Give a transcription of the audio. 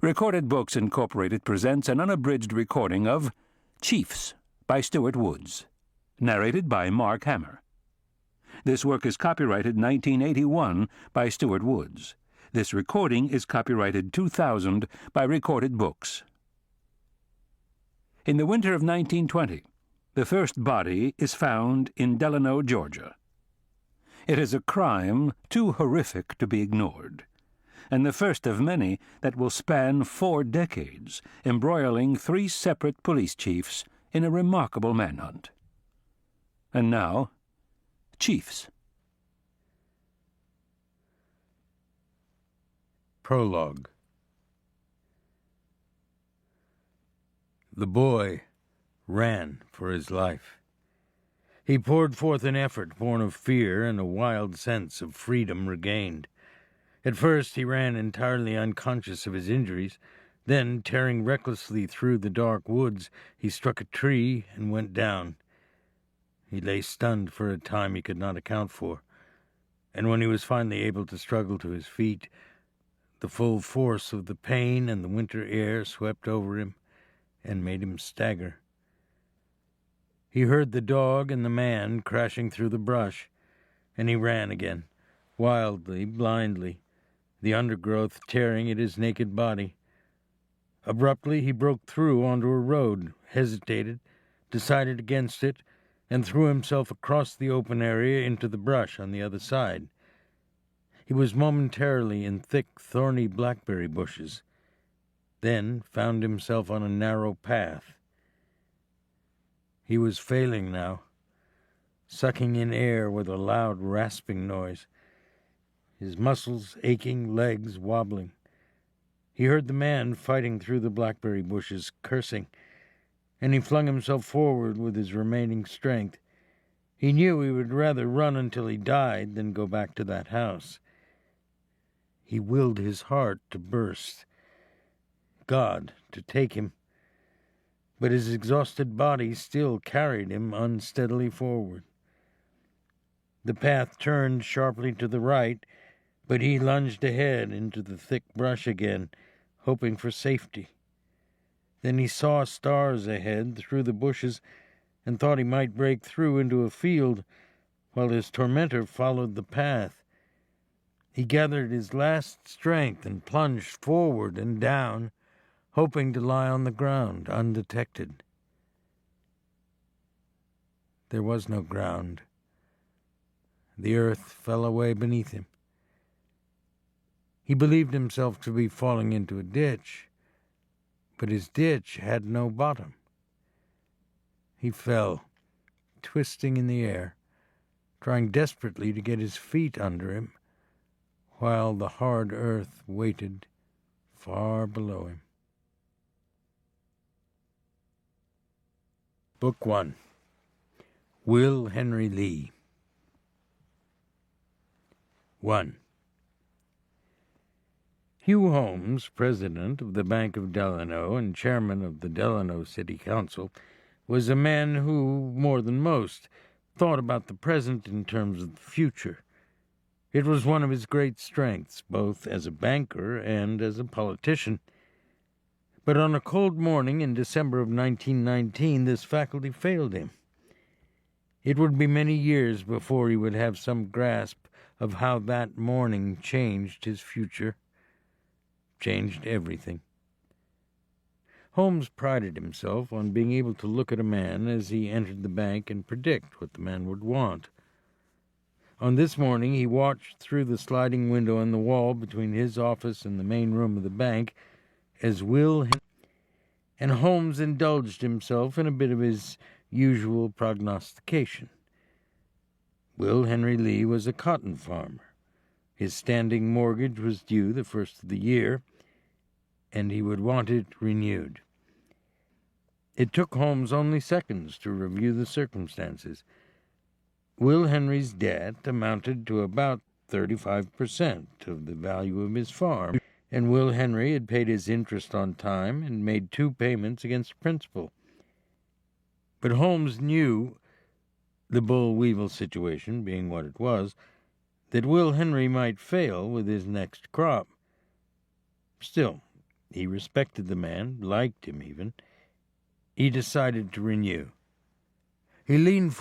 Recorded Books Incorporated presents an unabridged recording of Chiefs by Stuart Woods, narrated by Mark Hammer. This work is copyrighted 1981 by Stuart Woods. This recording is copyrighted 2000 by Recorded Books. In the winter of 1920, the first body is found in Delano, Georgia. It is a crime too horrific to be ignored, and the first of many that will span 4 decades, embroiling 3 separate police chiefs in a remarkable manhunt. And now, Chiefs. Prologue. The boy ran for his life. He poured forth an effort born of fear and a wild sense of freedom regained. At first he ran entirely unconscious of his injuries. Then, tearing recklessly through the dark woods, he struck a tree and went down. He lay stunned for a time he could not account for, and when he was finally able to struggle to his feet, the full force of the pain and the winter air swept over him and made him stagger. He heard the dog and the man crashing through the brush, and he ran again, wildly, blindly, the undergrowth tearing at his naked body. Abruptly he broke through onto a road, hesitated, decided against it, and threw himself across the open area into the brush on the other side. He was momentarily in thick, thorny blackberry bushes, then found himself on a narrow path. He was failing now, sucking in air with a loud, rasping noise, his muscles aching, legs wobbling. He heard the man fighting through the blackberry bushes, cursing, and he flung himself forward with his remaining strength. He knew he would rather run until he died than go back to that house. He willed his heart to burst, God to take him, but his exhausted body still carried him unsteadily forward. The path turned sharply to the right, but he lunged ahead into the thick brush again, hoping for safety. Then he saw stars ahead through the bushes and thought he might break through into a field while his tormentor followed the path. He gathered his last strength and plunged forward and down, hoping to lie on the ground undetected. There was no ground. The earth fell away beneath him. He believed himself to be falling into a ditch, but his ditch had no bottom. He fell, twisting in the air, trying desperately to get his feet under him, while the hard earth waited far below him. Book 1. Will Henry Lee. 1. Hugh Holmes, president of the Bank of Delano and chairman of the Delano City Council, was a man who, more than most, thought about the present in terms of the future. It was one of his great strengths, both as a banker and as a politician. But on a cold morning in December of 1919, this faculty failed him. It would be many years before he would have some grasp of how that morning changed his future, changed everything. Holmes prided himself on being able to look at a man as he entered the bank and predict what the man would want. On this morning he watched through the sliding window in the wall between his office and the main room of the bank as and Holmes indulged himself in a bit of his usual prognostication. Will Henry Lee was a cotton farmer. His standing mortgage was due the first of the year, and he would want it renewed. It took Holmes only seconds to review the circumstances. Will Henry's debt amounted to about 35% of the value of his farm, and Will Henry had paid his interest on time and made 2 payments against principal. But Holmes knew, the Bull-Weevil situation being what it was, that Will Henry might fail with his next crop. Still, He respected the man, liked him even. He decided to renew. He leaned